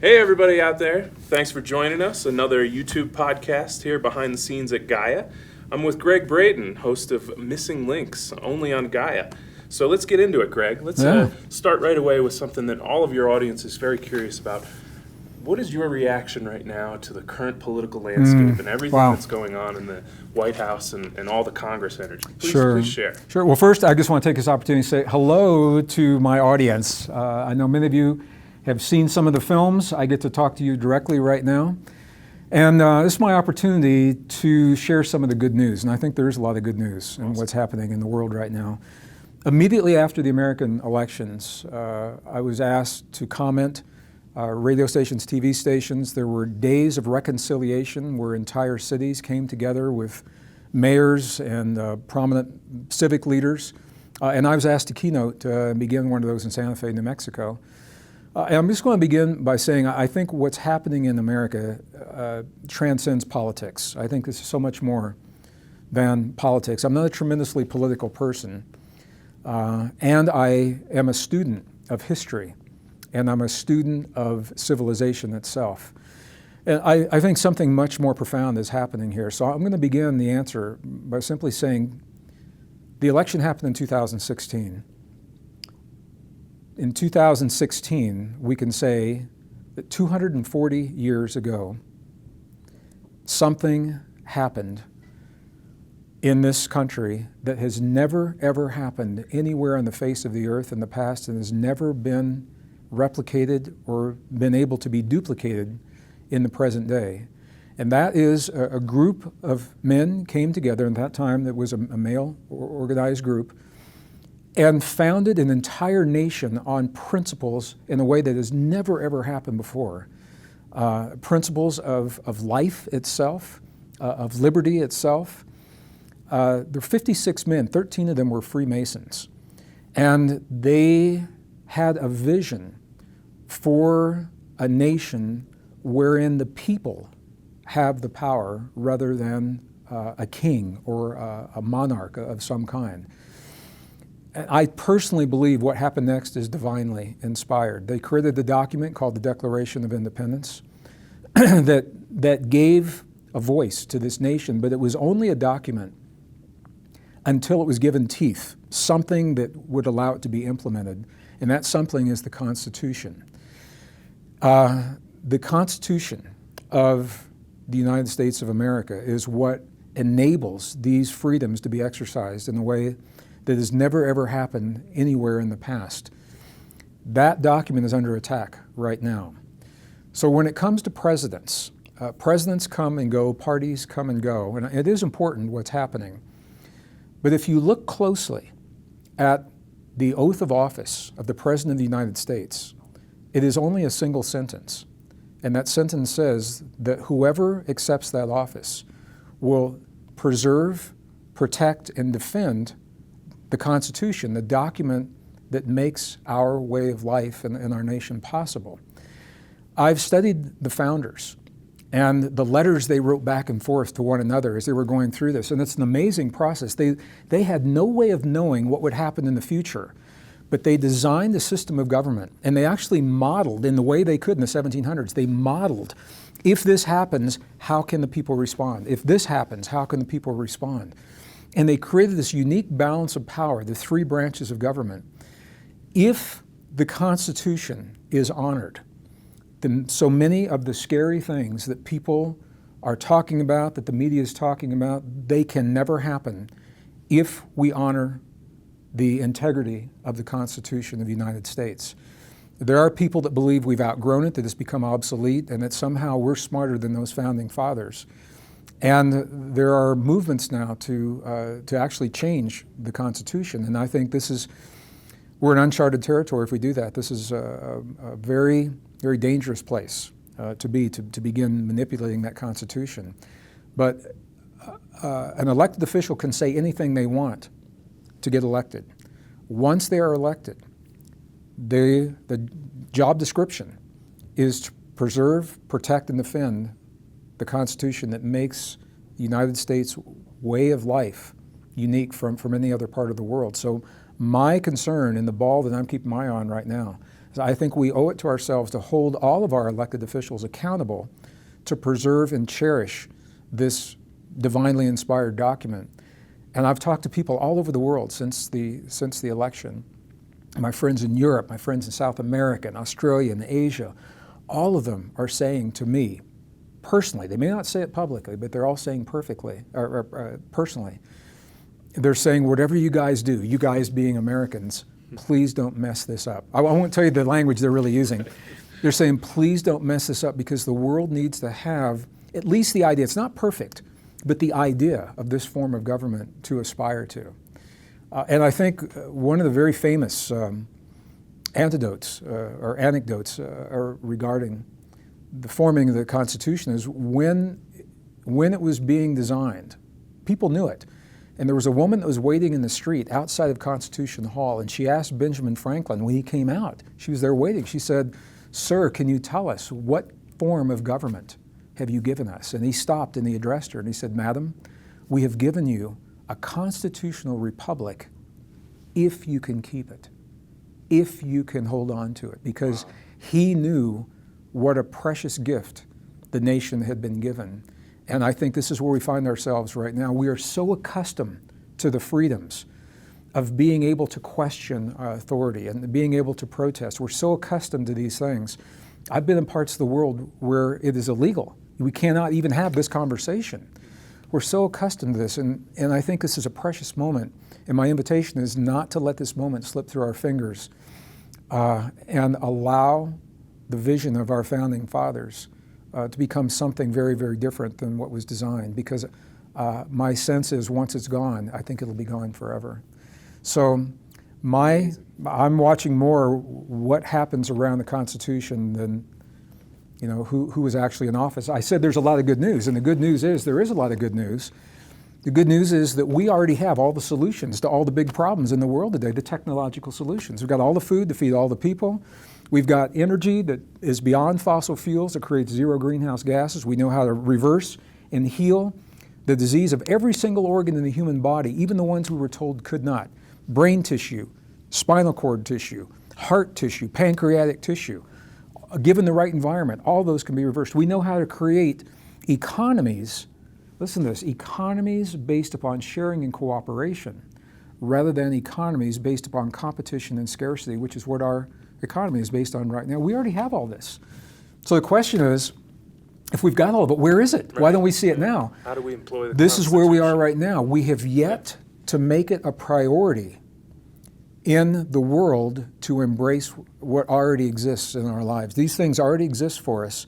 Hey everybody out there, thanks for joining us. Another YouTube podcast here behind the scenes at Gaia. I'm with Gregg Braden, host of Missing Links, only on Gaia. So let's get into it, Greg. Let's start right away with something that all of your audience is very curious about. What is your reaction right now to the current political landscape and everything that's going on in the White House and all the Congress energy? Please share. Sure. Well, first, I just want to take this opportunity to say hello to my audience. I know many of you have seen some of the films. I get to talk to you directly right now. And this is my opportunity to share some of the good news. And I think there is a lot of good news in what's happening in the world right now. Immediately after the American elections, I was asked to comment. Radio stations, TV stations, there were days of reconciliation where entire cities came together with mayors and prominent civic leaders. And I was asked to keynote and begin one of those in Santa Fe, New Mexico. And I'm just going to begin by saying I think what's happening in America transcends politics. I think this is so much more than politics. I'm not a tremendously political person, and I am a student of history, and I'm a student of civilization itself. And I think something much more profound is happening here. So I'm going to begin the answer by simply saying the election happened in 2016. In 2016, we can say that 240 years ago, something happened in this country that has never, ever happened anywhere on the face of the earth in the past and has never been replicated or been able to be duplicated in the present day. And that is a group of men came together, and at that time it was a male organized group, and founded an entire nation on principles in a way that has never ever happened before. Principles of life itself, of liberty itself. There were 56 men, 13 of them were Freemasons. And they had a vision for a nation wherein the people have the power rather than a king or a monarch of some kind. I personally believe what happened next is divinely inspired. They created the document called the Declaration of Independence that gave a voice to this nation, but it was only a document until it was given teeth, something that would allow it to be implemented, and that something is the Constitution. The Constitution of the United States of America is what enables these freedoms to be exercised in a way that has never ever happened anywhere in the past. That document is under attack right now. So when it comes to presidents, presidents come and go, parties come and go, and it is important what's happening. But if you look closely at the oath of office of the President of the United States, it is only a single sentence. And that sentence says that whoever accepts that office will preserve, protect, and defend the Constitution, the document that makes our way of life and our nation possible. I've studied the founders and the letters they wrote back and forth to one another as they were going through this, and it's an amazing process. They had no way of knowing what would happen in the future, but they designed a system of government, and they actually modeled in the way they could in the 1700s. They modeled, if this happens, how can the people respond? If this happens, how can the people respond? And they created this unique balance of power, the three branches of government. If the Constitution is honored, then so many of the scary things that people are talking about, that the media is talking about, they can never happen if we honor the integrity of the Constitution of the United States. There are people that believe we've outgrown it, that it's become obsolete, and that somehow we're smarter than those founding fathers. And there are movements now to actually change the Constitution, and I think we're in uncharted territory if we do that. This is a very, very dangerous place to begin manipulating that Constitution. But an elected official can say anything they want to get elected. Once they are elected, the job description is to preserve, protect, and defend the Constitution that makes the United States way of life unique from any other part of the world. So my concern and the ball that I'm keeping my eye on right now, So I think we owe it to ourselves to hold all of our elected officials accountable to preserve and cherish this divinely inspired document. And I've talked to people all over the world since the election. My friends in Europe, my friends in South America, and Australia, and Asia, all of them are saying to me, personally, they may not say it publicly, but they're all saying personally, they're saying, whatever you guys do, you guys being Americans, please don't mess this up. I won't tell you the language they're really using. They're saying, please don't mess this up, because the world needs to have at least the idea, it's not perfect, but the idea of this form of government to aspire to. And I think one of the very famous anecdotes regarding the forming of the Constitution is when it was being designed, people knew it. And there was a woman that was waiting in the street outside of Constitution Hall, and she asked Benjamin Franklin when he came out, she was there waiting, she said, "Sir, can you tell us what form of government have you given us?" And he stopped and he addressed her and he said, "Madam, we have given you a constitutional republic if you can keep it, if you can hold on to it," because he knew what a precious gift the nation had been given. And I think this is where we find ourselves right now. We are so accustomed to the freedoms of being able to question authority and being able to protest. We're so accustomed to these things. I've been in parts of the world where it is illegal. We cannot even have this conversation. We're so accustomed to this, and I think this is a precious moment. And my invitation is not to let this moment slip through our fingers and allow the vision of our founding fathers to become something very, very different than what was designed, because my sense is once it's gone, I think it'll be gone forever. So I'm watching more what happens around the Constitution than who is actually in office. I said there's a lot of good news, and the good news is there is a lot of good news. The good news is that we already have all the solutions to all the big problems in the world today, the technological solutions. We've got all the food to feed all the people. We've got energy that is beyond fossil fuels that creates zero greenhouse gases. We know how to reverse and heal the disease of every single organ in the human body, even the ones we were told could not. Brain tissue, spinal cord tissue, heart tissue, pancreatic tissue. Given the right environment, all those can be reversed. We know how to create economies, listen to this, economies based upon sharing and cooperation, rather than economies based upon competition and scarcity, which is what our economy is based on right now. We already have all this. So the question is, if we've got all of it, where is it? Right. Why don't we see it now? How do we employ the This is where we are right now. We have yet to make it a priority in the world to embrace what already exists in our lives. These things already exist for us,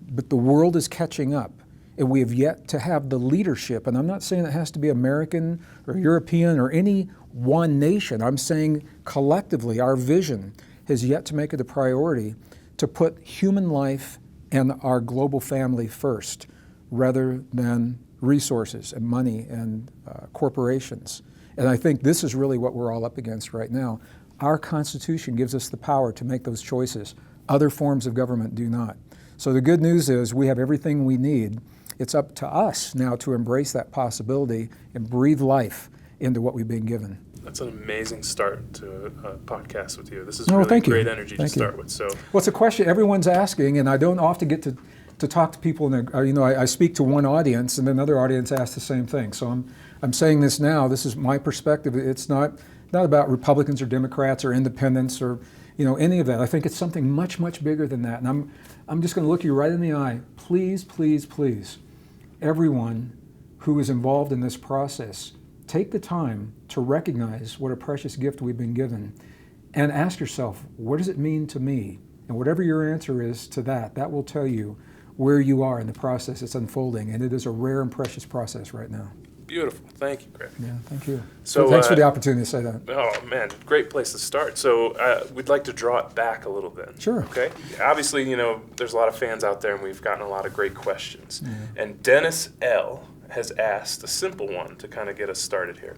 but the world is catching up, and we have yet to have the leadership. And I'm not saying it has to be American or European or any one nation. I'm saying collectively our vision has yet to make it a priority to put human life and our global family first, rather than resources and money and corporations. And I think this is really what we're all up against right now. Our Constitution gives us the power to make those choices. Other forms of government do not. So the good news is we have everything we need. It's up to us now to embrace that possibility and breathe life into what we've been given. That's an amazing start to a podcast with you. This is really great energy to start with. So, well, it's a question everyone's asking, and I don't often get to talk to people. I speak to one audience, and another audience asks the same thing. So I'm saying this now. This is my perspective. It's not about Republicans or Democrats or independents or any of that. I think it's something much, much bigger than that. And I'm just going to look you right in the eye. Please, please, please, everyone who is involved in this process, take the time to recognize what a precious gift we've been given and ask yourself, what does it mean to me? And whatever your answer is to that will tell you where you are in the process that's unfolding. And it is a rare and precious process right now. Beautiful. Thank you, Greg. Yeah, thank you. So thanks for the opportunity to say that. Oh, man, great place to start. So we'd like to draw it back a little bit. Sure. Okay. Obviously, there's a lot of fans out there, and we've gotten a lot of great questions. Yeah. And Dennis L. has asked a simple one to kind of get us started here.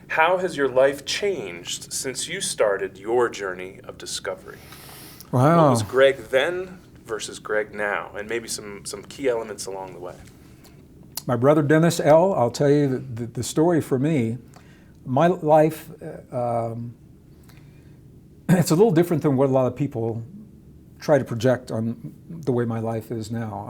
How has your life changed since you started your journey of discovery? Wow. What was Greg then versus Greg now, and maybe some key elements along the way? My brother Dennis L., I'll tell you the story for me. My life it's a little different than what a lot of people try to project on the way my life is now.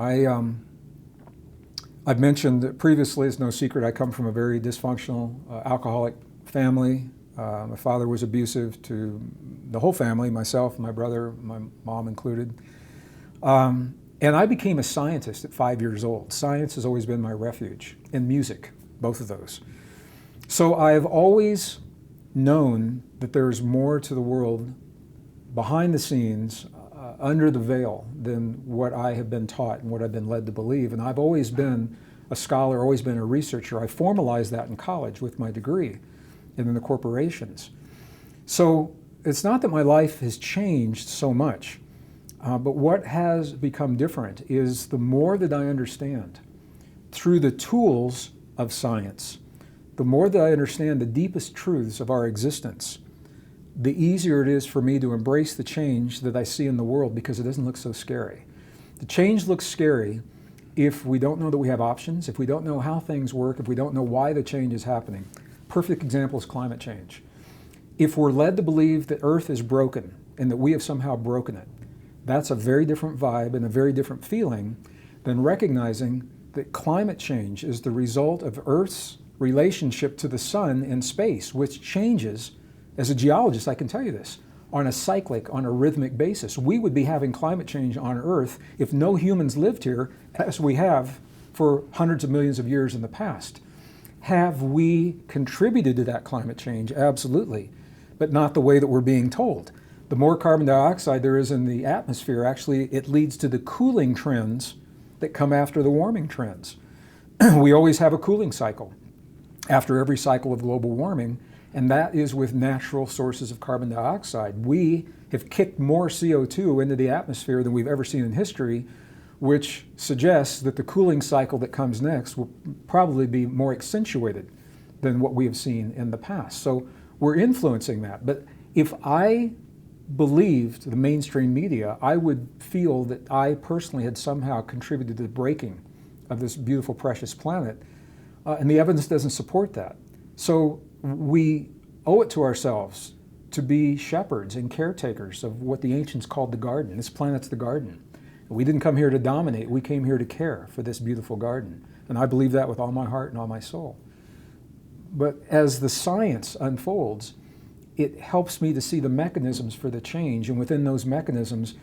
I've mentioned previously, it's no secret, I come from a very dysfunctional alcoholic family. My father was abusive to the whole family, myself, my brother, my mom included. And I became a scientist at 5 years old. Science has always been my refuge, and music, both of those. So I've always known that there's more to the world behind the scenes, under the veil, than what I have been taught and what I've been led to believe. And I've always been a scholar, always been a researcher. I formalized that in college with my degree and in the corporations. So it's not that my life has changed so much, but what has become different is the more that I understand through the tools of science, the more that I understand the deepest truths of our existence, the easier it is for me to embrace the change that I see in the world, because it doesn't look so scary. The change looks scary if we don't know that we have options, if we don't know how things work, if we don't know why the change is happening. Perfect example is climate change. If we're led to believe that Earth is broken and that we have somehow broken it, that's a very different vibe and a very different feeling than recognizing that climate change is the result of Earth's relationship to the sun and space, which changes. As a geologist, I can tell you this, on a cyclic, on a rhythmic basis. We would be having climate change on Earth if no humans lived here, as we have for hundreds of millions of years in the past. Have we contributed to that climate change? Absolutely, but not the way that we're being told. The more carbon dioxide there is in the atmosphere, actually, it leads to the cooling trends that come after the warming trends. We always have a cooling cycle after every cycle of global warming, and that is with natural sources of carbon dioxide. We have kicked more CO2 into the atmosphere than we've ever seen in history, which suggests that the cooling cycle that comes next will probably be more accentuated than what we have seen in the past. So we're influencing that. But if I believed the mainstream media, I would feel that I personally had somehow contributed to the breaking of this beautiful, precious planet, and the evidence doesn't support that. So we owe it to ourselves to be shepherds and caretakers of what the ancients called the garden. This planet's the garden. We didn't come here to dominate, we came here to care for this beautiful garden. And I believe that with all my heart and all my soul. But as the science unfolds, it helps me to see the mechanisms for the change, and within those mechanisms,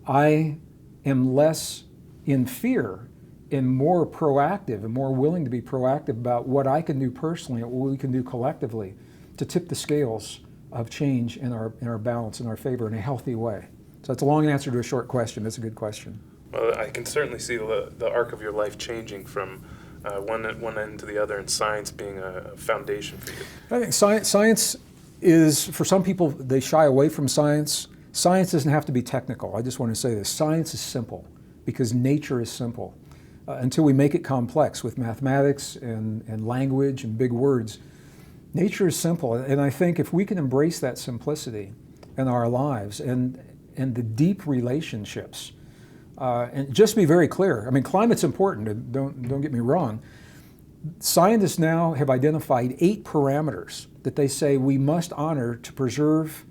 I am less in fear and more proactive and more willing to be proactive about what I can do personally and what we can do collectively to tip the scales of change in our balance, in our favor, in a healthy way. So that's a long answer to a short question. That's a good question. Well, I can certainly see the arc of your life changing from one end to the other, and science being a foundation for you. I think science is, for some people, they shy away from science. Science doesn't have to be technical. I just want to say this. Science is simple because nature is simple. Until we make it complex with mathematics and language and big words, nature is simple. And I think if we can embrace that simplicity in our lives and the deep relationships, and just be very clear, I mean, climate's important, and don't get me wrong. Scientists now have identified 8 parameters that they say we must honor to preserve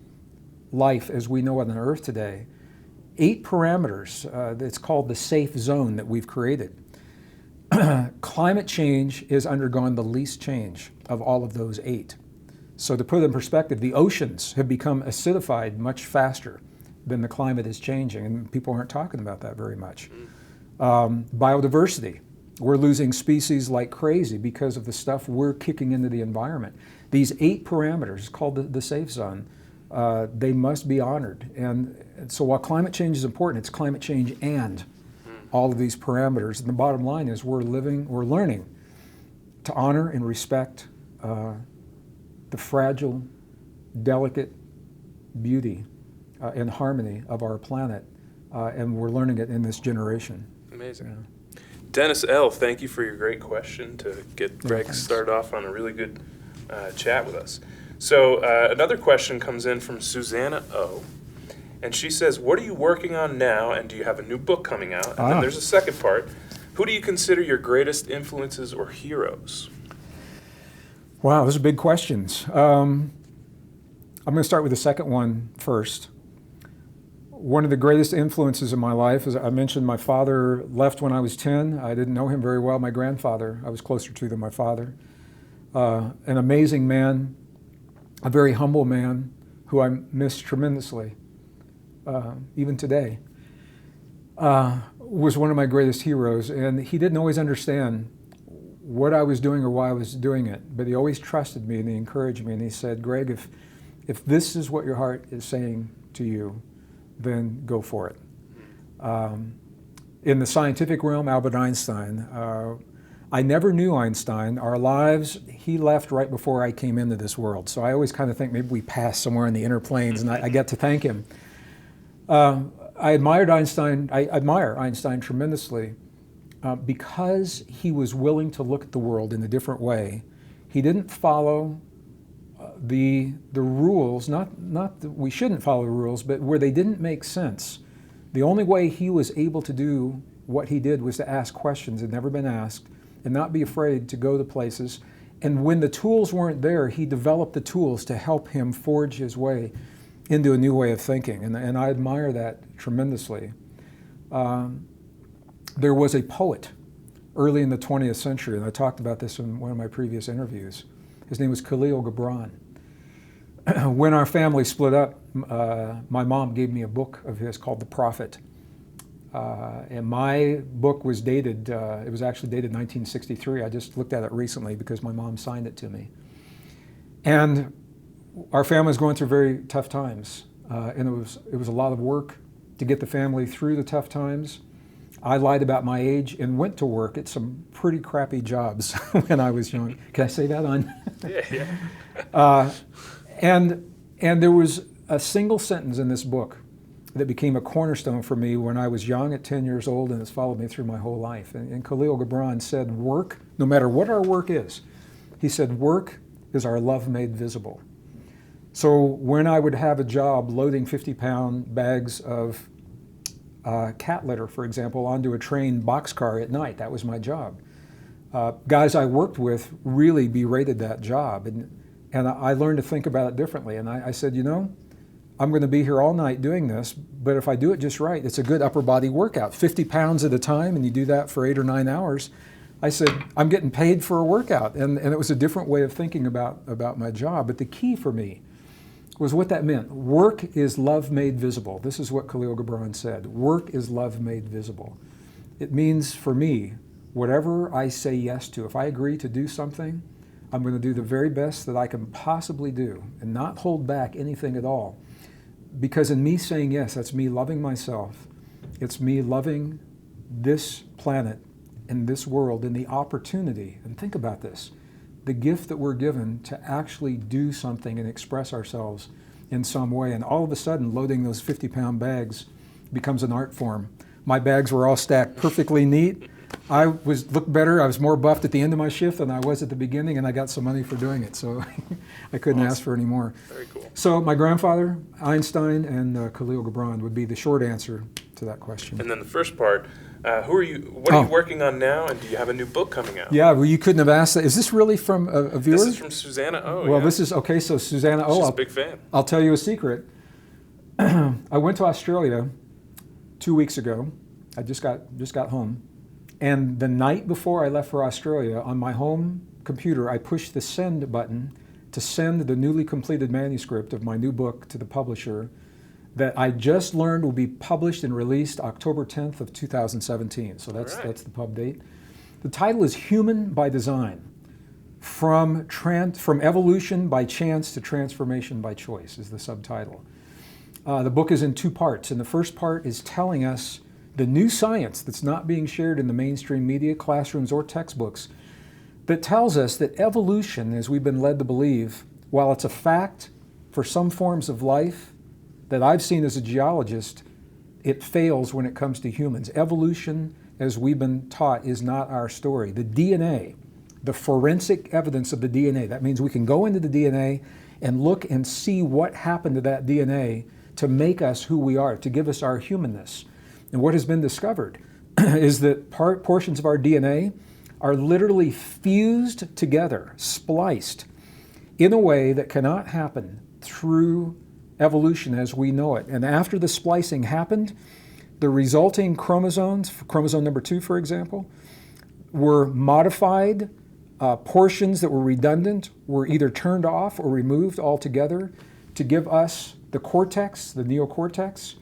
life as we know it on Earth today. 8 parameters that's called the safe zone that we've created. Climate change has undergone the least change of all of those 8. So to put it in perspective, the oceans have become acidified much faster than the climate is changing, and people aren't talking about that very much. Biodiversity. We're losing species like crazy because of the stuff we're kicking into the environment. These 8 parameters, called the safe zone, they must be honored. And so while climate change is important, it's climate change and all of these parameters. And the bottom line is we're learning to honor and respect the fragile, delicate beauty and harmony of our planet. And we're learning it in this generation. Amazing. Yeah. Dennis L., thank you for your great question to get Greg started off on a really good chat with us. So another question comes in from Susanna O., and she says, what are you working on now, and do you have a new book coming out? And then there's a second part. Who do you consider your greatest influences or heroes? Wow, those are big questions. I'm going to start with the second one first. One of the greatest influences in my life, as I mentioned, my father left when I was 10. I didn't know him very well. My grandfather, I was closer to than my father. An amazing man, a very humble man who I miss tremendously, even today, was one of my greatest heroes. And he didn't always understand what I was doing or why I was doing it, but he always trusted me and he encouraged me. And he said, Greg, if this is what your heart is saying to you, then go for it. In the scientific realm, Albert Einstein. I never knew Einstein. Our lives, he left right before I came into this world. So I always kind of think maybe we passed somewhere in the inner planes, and I get to thank him. I admire Einstein tremendously because he was willing to look at the world in a different way. He didn't follow the rules, not that we shouldn't follow the rules, but where they didn't make sense. The only way he was able to do what he did was to ask questions that had never been asked and not be afraid to go to places. And when the tools weren't there, he developed the tools to help him forge his way into a new way of thinking. And I admire that tremendously. There was a poet early in the 20th century, and I talked about this in one of my previous interviews. His name was Khalil Gibran. When our family split up, my mom gave me a book of his called The Prophet. And my book was dated, it was actually dated 1963. I just looked at it recently because my mom signed it to me. And our family was going through very tough times. And it was a lot of work to get the family through the tough times. I lied about my age and went to work at some pretty crappy jobs when I was young. Can I say that on? Yeah. And there was a single sentence in this book that became a cornerstone for me when I was young at 10 years old, and it's followed me through my whole life. And Khalil Gibran said, work, no matter what our work is, he said, work is our love made visible. So when I would have a job loading 50-pound bags of cat litter, for example, onto a train boxcar at night, that was my job. Guys I worked with really berated that job, and I learned to think about it differently. And I said, you know, I'm going to be here all night doing this, but if I do it just right, it's a good upper body workout, 50 pounds at a time, and you do that for 8 or 9 hours. I said, I'm getting paid for a workout. And it was a different way of thinking about my job. But the key for me was what that meant. Work is love made visible. This is what Khalil Gibran said. Work is love made visible. It means for me, whatever I say yes to, if I agree to do something, I'm going to do the very best that I can possibly do and not hold back anything at all. Because in me saying yes, that's me loving myself. It's me loving this planet and this world and the opportunity. And think about this, the gift that we're given to actually do something and express ourselves in some way. And all of a sudden, loading those 50-pound bags becomes an art form. My bags were all stacked perfectly neat. I looked better. I was more buffed at the end of my shift than I was at the beginning, and I got some money for doing it. So I couldn't ask for any more. Very cool. So my grandfather, Einstein, and Khalil Gibran would be the short answer to that question. And then the first part, who are you? What are you working on now? And do you have a new book coming out? Yeah, well, you couldn't have asked that. Is this really from a viewer? This is from Susanna O. Well, yeah. this is, okay, so Susanna O. She's a big fan. I'll tell you a secret. I went to Australia 2 weeks ago. I just got home. And the night before I left for Australia, on my home computer, I pushed the send button to send the newly completed manuscript of my new book to the publisher that I just learned will be published and released October 10th of 2017. So that's the pub date. The title is Human by Design, from evolution by chance to transformation by choice is the subtitle. The book is in 2 parts, and the first part is telling us the new science that's not being shared in the mainstream media, classrooms, or textbooks that tells us that evolution, as we've been led to believe, while it's a fact for some forms of life that I've seen as a geologist, it fails when it comes to humans. Evolution, as we've been taught, is not our story. The DNA, the forensic evidence of the DNA, that means we can go into the DNA and look and see what happened to that DNA to make us who we are, to give us our humanness. And what has been discovered is that portions of our DNA are literally fused together, spliced, in a way that cannot happen through evolution as we know it. And after the splicing happened, the resulting chromosomes, chromosome number 2, for example, were modified. Portions that were redundant were either turned off or removed altogether to give us the cortex, the neocortex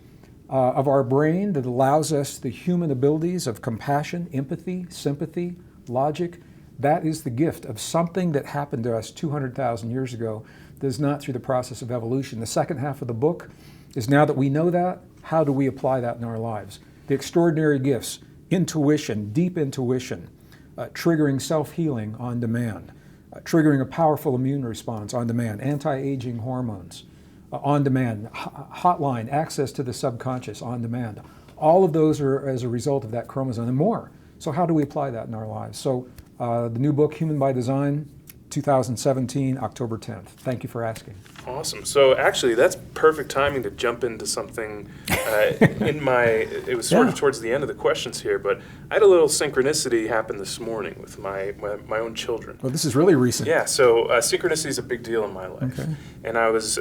of our brain that allows us the human abilities of compassion, empathy, sympathy, logic. That is the gift of something that happened to us 200,000 years ago that is not through the process of evolution. The second half of the book is, now that we know that, how do we apply that in our lives? The extraordinary gifts, intuition, deep intuition, triggering self-healing on demand, triggering a powerful immune response on demand, anti-aging hormones on demand, hotline, access to the subconscious on demand. All of those are as a result of that chromosome and more. So how do we apply that in our lives? So the new book, Human by Design, 2017, October 10th. Thank you for asking. Awesome. So actually, that's perfect timing to jump into something it was sort of towards the end of the questions here, but I had a little synchronicity happen this morning with my own children. Well, this is really recent. Yeah, so synchronicity is a big deal in my life. Okay. And I was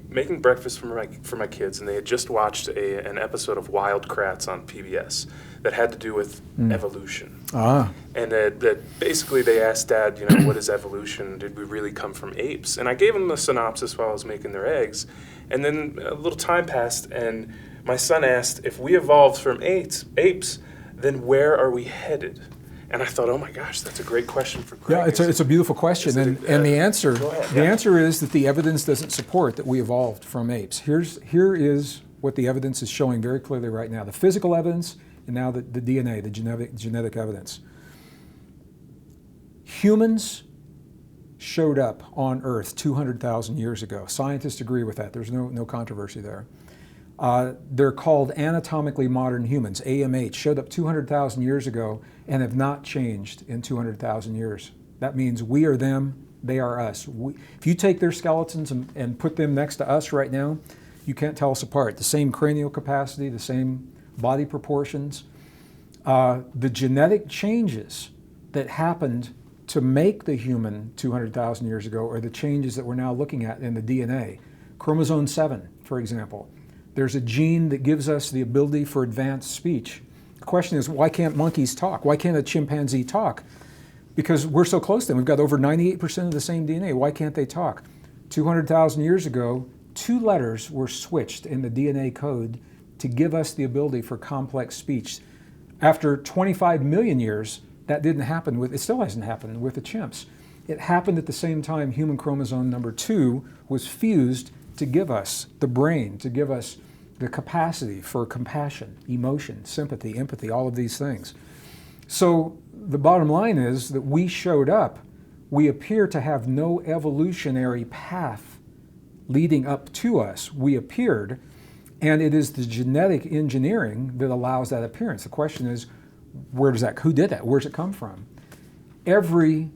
making breakfast for my kids, and they had just watched an episode of Wild Kratts on PBS that had to do with evolution. Ah. And that basically they asked Dad, what is evolution? Did we really come from apes? And I gave him the synopsis while I was making their eggs. And then a little time passed, and my son asked, if we evolved from apes, then where are we headed? And I thought, oh my gosh, that's a great question for Greg. Yeah, it's a beautiful question, and the answer is that the evidence doesn't support that we evolved from apes. Here is what the evidence is showing very clearly right now: the physical evidence, and now the DNA, the genetic evidence. Humans showed up on Earth 200,000 years ago. Scientists agree with that. There's no controversy there. They're called anatomically modern humans, AMH, showed up 200,000 years ago and have not changed in 200,000 years. That means we are them, they are us. If you take their skeletons and put them next to us right now, you can't tell us apart. The same cranial capacity, the same body proportions. The genetic changes that happened to make the human 200,000 years ago are the changes that we're now looking at in the DNA. Chromosome 7, for example. There's a gene that gives us the ability for advanced speech. The question is, why can't monkeys talk? Why can't a chimpanzee talk? Because we're so close to them. We've got over 98% of the same DNA. Why can't they talk? 200,000 years ago, 2 letters were switched in the DNA code to give us the ability for complex speech. After 25 million years, that didn't happen it still hasn't happened with the chimps. It happened at the same time human chromosome number 2 was fused to give us the brain, to give us the capacity for compassion, emotion, sympathy, empathy, all of these things. So the bottom line is that we showed up. We appear to have no evolutionary path leading up to us. We appeared, and it is the genetic engineering that allows that appearance. The question is, who did that? Where does it come from? Every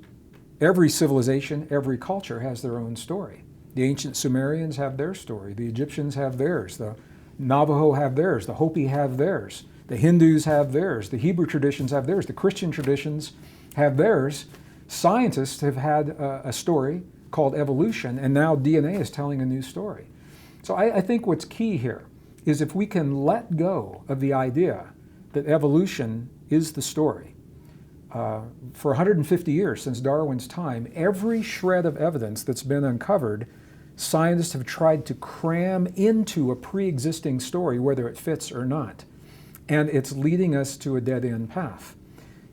civilization, every culture has their own story. The ancient Sumerians have their story. The Egyptians have theirs. The Navajo have theirs. The Hopi have theirs. The Hindus have theirs. The Hebrew traditions have theirs. The Christian traditions have theirs. Scientists have had a story called evolution, and now DNA is telling a new story. So I think what's key here is if we can let go of the idea that evolution is the story. For 150 years, since Darwin's time, every shred of evidence that's been uncovered, scientists have tried to cram into a pre-existing story, whether it fits or not. And it's leading us to a dead-end path.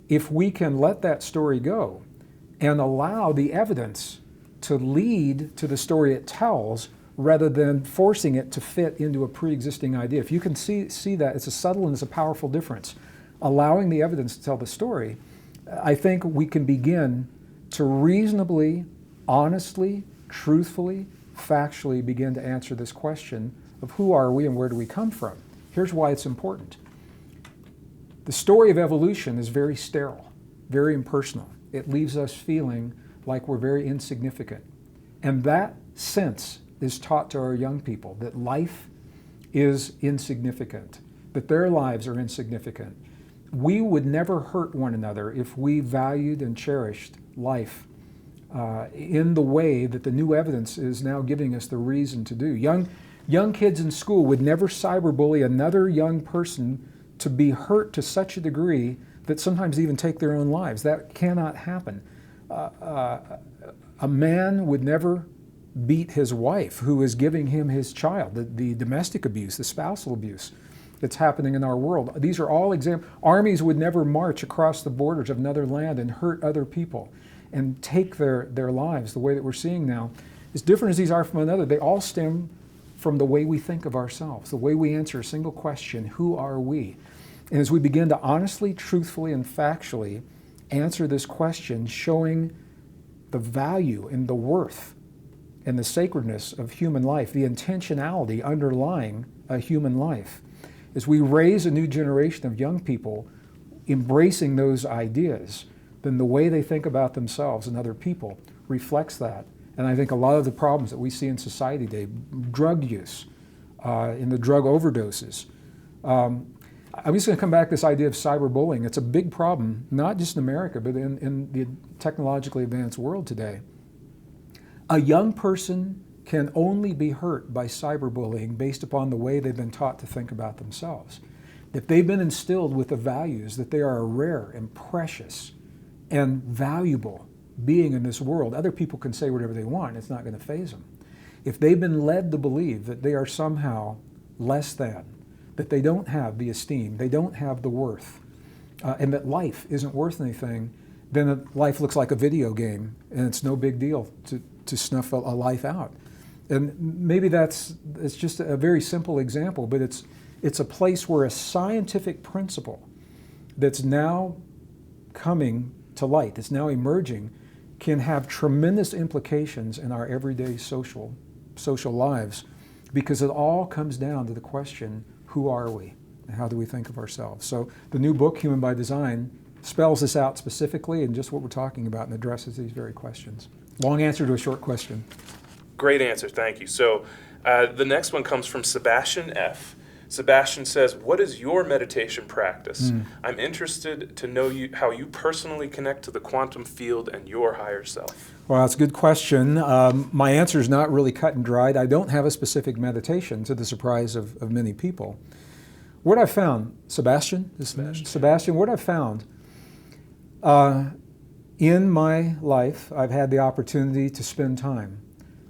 If we can let that story go and allow the evidence to lead to the story it tells, rather than forcing it to fit into a pre-existing idea. If you can see that, it's a subtle and it's a powerful difference. Allowing the evidence to tell the story, I think we can begin to reasonably, honestly, truthfully, factually begin to answer this question of who are we and where do we come from. Here's why it's important. The story of evolution is very sterile, very impersonal. It leaves us feeling like we're very insignificant. And that sense is taught to our young people, that life is insignificant, that their lives are insignificant. We would never hurt one another if we valued and cherished life in the way that the new evidence is now giving us the reason to do. Young kids in school would never cyberbully another young person to be hurt to such a degree that sometimes even take their own lives. That cannot happen. A man would never beat his wife who is giving him his child. The domestic abuse, the spousal abuse that's happening in our world. These are all examples. Armies would never march across the borders of another land and hurt other people and take their lives the way that we're seeing now. As different as these are from another, they all stem from the way we think of ourselves, the way we answer a single question, who are we? And as we begin to honestly, truthfully, and factually answer this question, showing the value and the worth and the sacredness of human life, the intentionality underlying a human life, as we raise a new generation of young people embracing those ideas, then the way they think about themselves and other people reflects that. And I think a lot of the problems that we see in society today, drug use, in the drug overdoses. I'm just going to come back to this idea of cyberbullying. It's a big problem, not just in America, but in the technologically advanced world today. A young person can only be hurt by cyberbullying based upon the way they've been taught to think about themselves. If they've been instilled with the values that they are a rare and precious and valuable being in this world, other people can say whatever they want, it's not going to faze them. If they've been led to believe that they are somehow less than, that they don't have the esteem, they don't have the worth, and that life isn't worth anything, then life looks like a video game, and it's no big deal to snuff a life out. And maybe it's just a very simple example, but it's a place where a scientific principle that's now coming to light, that's now emerging, can have tremendous implications in our everyday social lives, because it all comes down to the question, who are we? And how do we think of ourselves? So the new book, Human by Design, spells this out specifically and just what we're talking about and addresses these very questions. Long answer to a short question. Great answer, thank you. So the next one comes from Sebastian F. Sebastian says, what is your meditation practice? I'm interested to know how you personally connect to the quantum field and your higher self. Well, that's a good question. My answer is not really cut and dried. I don't have a specific meditation, to the surprise of many people. What I've found, Sebastian, what I've found in my life, I've had the opportunity to spend time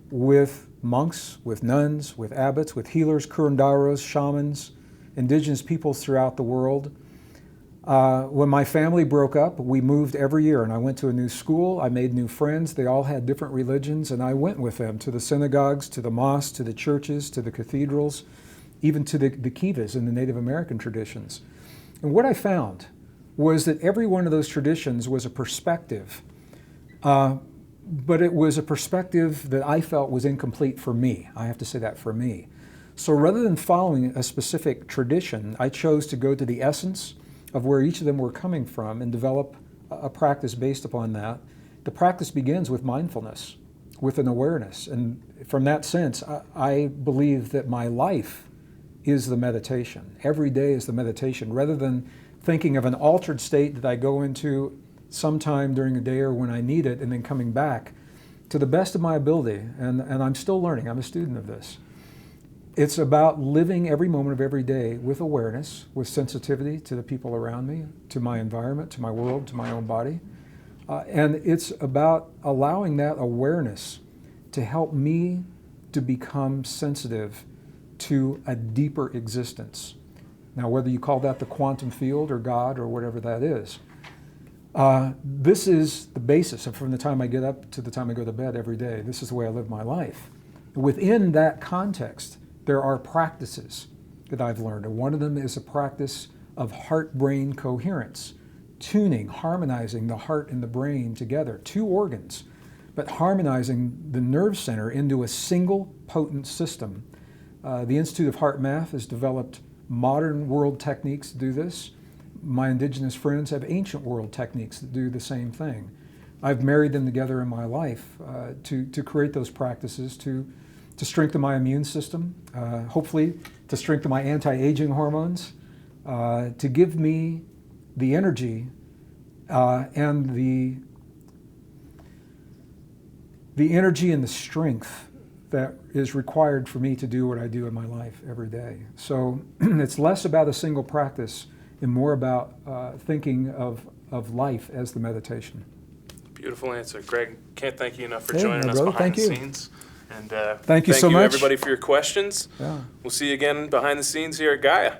with monks, with nuns, with abbots, with healers, curanderos, shamans, indigenous peoples throughout the world. When my family broke up, we moved every year, and I went to a new school. I made new friends. They all had different religions, and I went with them to the synagogues, to the mosques, to the churches, to the cathedrals, even to the kivas in the Native American traditions. And what I found was that every one of those traditions was a perspective, but it was a perspective that I felt was incomplete for me. I have to say that for me. So rather than following a specific tradition, I chose to go to the essence of where each of them were coming from and develop a practice based upon that. The practice begins with mindfulness, with an awareness. And from that sense, I believe that my life is the meditation. Every day is the meditation. Rather than thinking of an altered state that I go into sometime during the day or when I need it, and then coming back, to the best of my ability, and I'm still learning, I'm a student of this. It's about living every moment of every day with awareness, with sensitivity to the people around me, to my environment, to my world, to my own body. And it's about allowing that awareness to help me to become sensitive to a deeper existence. Now, whether you call that the quantum field or God or whatever that is, this is the basis of from the time I get up to the time I go to bed every day. This is the way I live my life. Within that context, there are practices that I've learned. And one of them is a practice of heart-brain coherence, tuning, harmonizing the heart and the brain together, two organs, but harmonizing the nerve center into a single potent system. The Institute of Heart Math has developed modern world techniques to do this. My indigenous friends have ancient world techniques that do the same thing. I've married them together in my life to create those practices to strengthen my immune system, hopefully to strengthen my anti-aging hormones, to give me the energy and the energy and the strength that is required for me to do what I do in my life every day. So it's less about a single practice and more about thinking of life as the meditation. Beautiful answer, Greg. Can't thank you enough for Hey, joining my us brother, behind thank the you. scenes. And Thank you so much. everybody, for your questions. Yeah. We'll see you again behind the scenes here at Gaia.